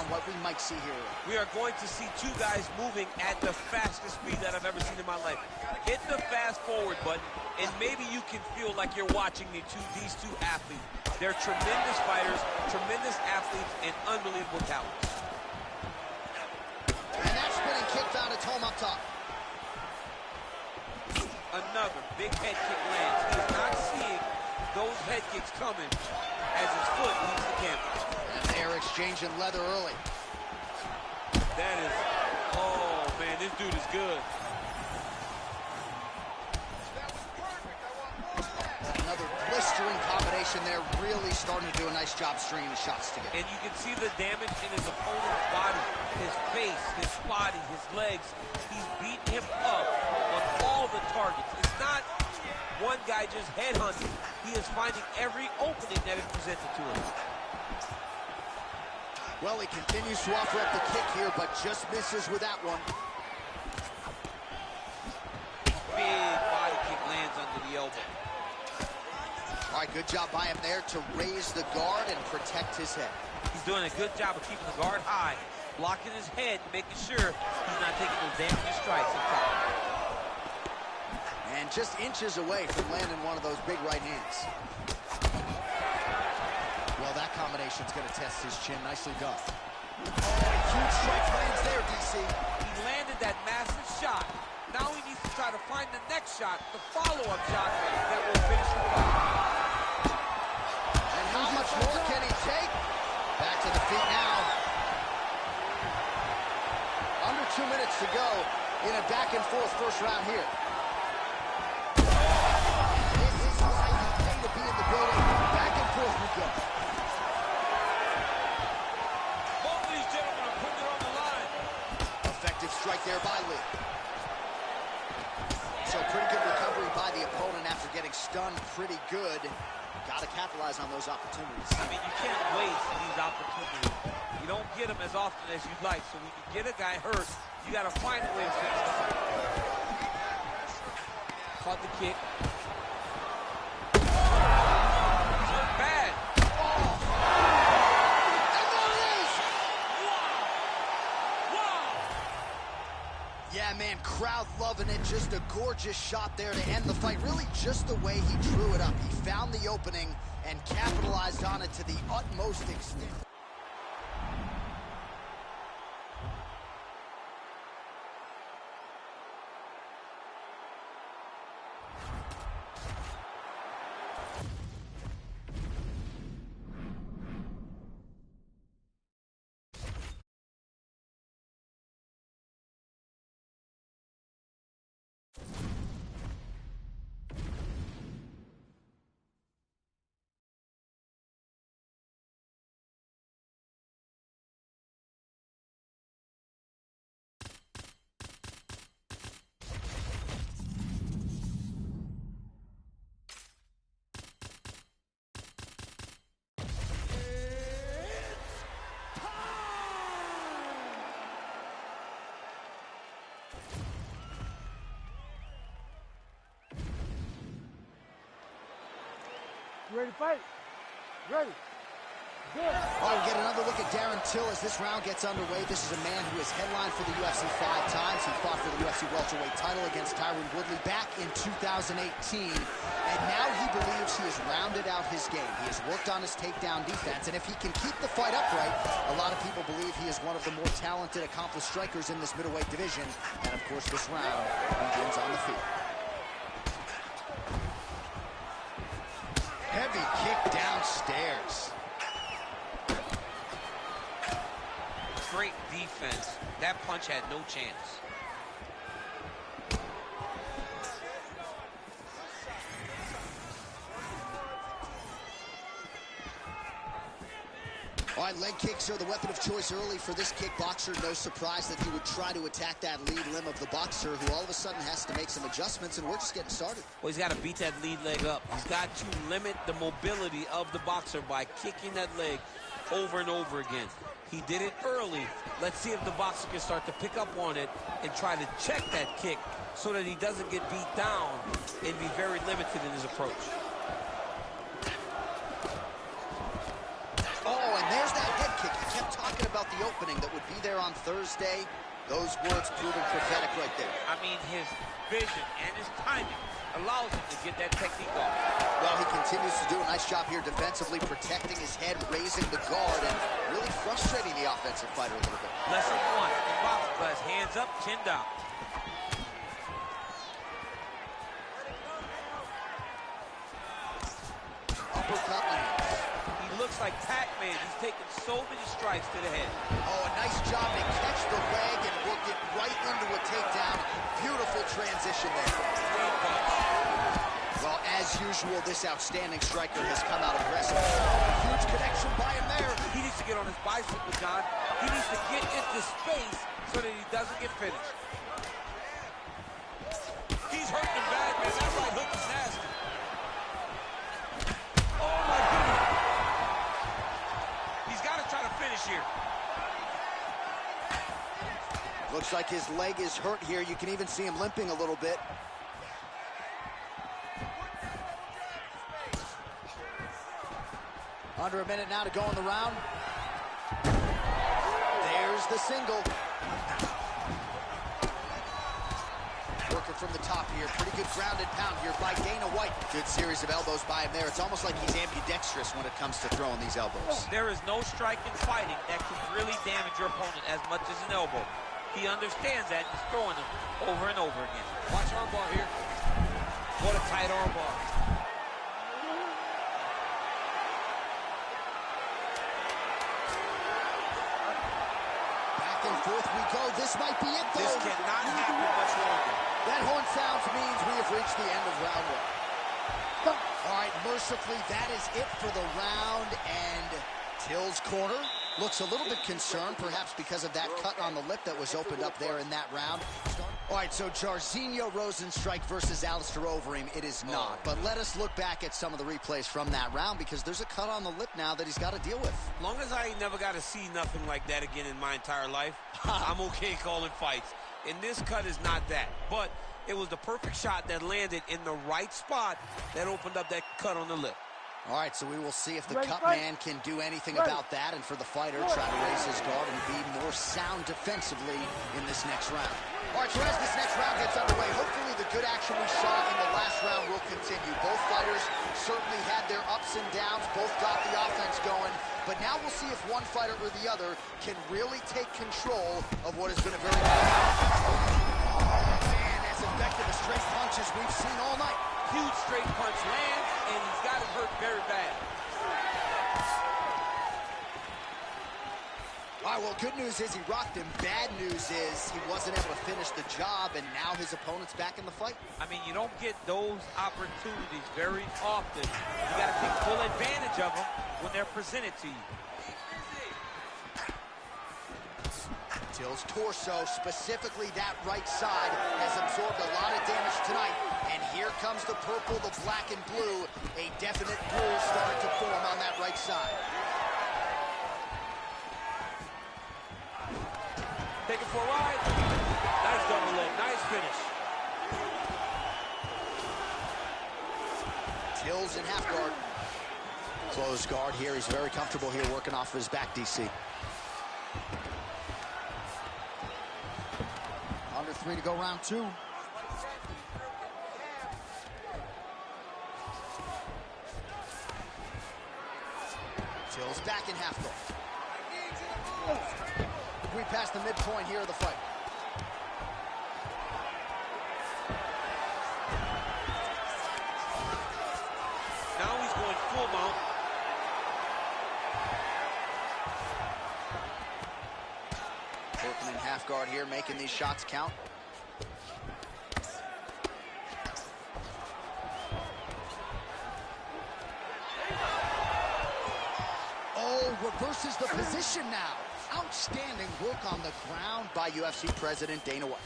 on what we might see here. We are going to see two guys moving at the fastest speed that I've ever seen in my life. Hit the fast forward button, and maybe you can feel like you're watching these two athletes. They're tremendous fighters, tremendous athletes, and unbelievable talents. And that spinning kick found its home up top. Another big head kick lands. He's not seeing those head kicks coming as his foot leaves the canvas. And they're exchanging leather early. That is, oh man, this dude is good. Another blistering combination there, really starting to do a nice job stringing the shots together. And you can see the damage in his opponent's body, his face, his body, his legs. He's beating him up on all the targets. It's not one guy just headhunting. He is finding every opening that is presented to him. Well, he continues to offer up the kick here, but just misses with that one. Big body kick lands under the elbow. All right, good job by him there to raise the guard and protect his head. He's doing a good job of keeping the guard high, blocking his head, making sure he's not taking those damaging strikes up top. And just inches away from landing one of those big right hands. Well, that combination's going to test his chin. Nicely done. Oh, a huge strike lands there, DC. He landed that massive shot. Now he needs to try to find the next shot, the follow-up shot that will finish the fight. And how much more can he take? Back to the feet now. Under 2 minutes to go in a back-and-forth first round here. This is why you pay to be in the building. Back and forth we go. Both these gentlemen are putting it on the line. Effective strike there by Lee. So pretty good recovery by the opponent after getting stunned pretty good. Got to capitalize on those opportunities. I mean, you can't waste these opportunities. You don't get them as often as you'd like. So when you get a guy hurt, you got to find a way to finish the fight. Caught the kick. Not bad. And there it is! Wow! Yeah, man, crowd loving it. Just a gorgeous shot there to end the fight. Really just the way he drew it up. He found the opening and capitalized on it to the utmost extent. Ready to fight? Ready. Good. All right, we get another look at Darren Till as this round gets underway. This is a man who has headlined for the UFC 5 times. He fought for the UFC welterweight title against Tyron Woodley back in 2018. And now he believes he has rounded out his game. He has worked on his takedown defense. And if he can keep the fight upright, a lot of people believe he is one of the more talented, accomplished strikers in this middleweight division. And, of course, this round begins on the feet. Heavy kick downstairs. Great defense. That punch had no chance. All right, leg kicks are the weapon of choice early for this kickboxer. No surprise that he would try to attack that lead limb of the boxer, who all of a sudden has to make some adjustments, and we're just getting started. Well, he's got to beat that lead leg up. He's got to limit the mobility of the boxer by kicking that leg over and over again. He did it early. Let's see if the boxer can start to pick up on it and try to check that kick so that he doesn't get beat down and be very limited in his approach. Oh, and there's that head kick. He kept talking about the opening on Thursday, those words proving prophetic right there. I mean, his vision and his timing allows him to get that technique off. Well, he continues to do a nice job here defensively, protecting his head, raising the guard, and really frustrating the offensive fighter a little bit. Lesson 1 in boxing class, hands up, chin down. Uppercut lands. He looks like Pac-Man. He's taking so many strikes to the head. Oh, a nice job to catch the leg and work it right into a takedown. Beautiful transition there. Straight punch. Well, as usual, this outstanding striker has come out aggressive. Huge connection by him there. He needs to get on his bicycle, John. He needs to get into space so that he doesn't get finished. He's hurting him bad, man. That right hook is nasty. Oh, my goodness. He's got to try to finish here. Looks like his leg is hurt here. You can even see him limping a little bit. Under a minute now to go in the round. There's the single. Working from the top here. Pretty good grounded pound here by Dana White. Good series of elbows by him there. It's almost like he's ambidextrous when it comes to throwing these elbows. There is no strike in fighting that can really damage your opponent as much as an elbow. He understands that and he's throwing them over and over again. Watch armbar here. What a tight armbar. Back and forth we go. This might be it, though. This cannot happen much longer. That horn sounds means we have reached the end of round 1. All right, mercifully, that is it for the round, and Till's corner looks a little bit concerned, perhaps because of that cut on the lip that was opened up there in that round. All right, so Jairzinho Rozenstruik versus Alistair Overeem, it is not. But let us look back at some of the replays from that round, because there's a cut on the lip now that he's got to deal with. As long as I ain't never got to see nothing like that again in my entire life, I'm okay calling fights. And this cut is not that. But it was the perfect shot that landed in the right spot that opened up that cut on the lip. All right, so we will see if the cut man can do anything about that, and for the fighter, try to raise his guard and be more sound defensively in this next round. All right, so as this next round gets underway, hopefully the good action we saw in the last round will continue. Both fighters certainly had their ups and downs, both got the offense going, but now we'll see if one fighter or the other can really take control of what has been a very good man, as effective as straight punches we've seen all night. Huge straight punch lands, and he's got him hurt very bad. All right, well, good news is he rocked him. Bad news is he wasn't able to finish the job, and now his opponent's back in the fight. I mean, you don't get those opportunities very often. You got to take full advantage of them when they're presented to you. Till's torso, specifically that right side, has absorbed a lot of damage tonight. And here comes the purple, the black, and blue. A definite bruise starting to form on that right side. Take it for a ride. Nice double leg. Nice finish. Till's in half guard. Closed guard here. He's very comfortable here working off of his back, DC. Under 3 to go, round 2. Till's back in half guard. We passed the midpoint here of the fight. Now he's going full mount. Working in half guard here, making these shots count. Oh, reverses the position now. Outstanding work on the ground by UFC President Dana White.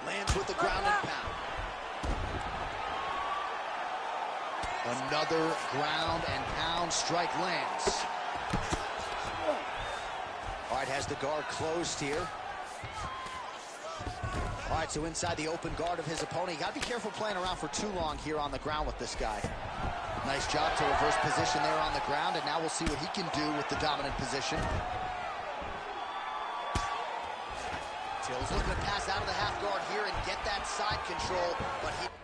Lands with the ground and pound. Another ground and pound strike lands. All right, has the guard closed here. All right, so inside the open guard of his opponent. You got to be careful playing around for too long here on the ground with this guy. Nice job to reverse position there on the ground, and now we'll see what he can do with the dominant position. Till's looking to pass out of the half guard here and get that side control, but he...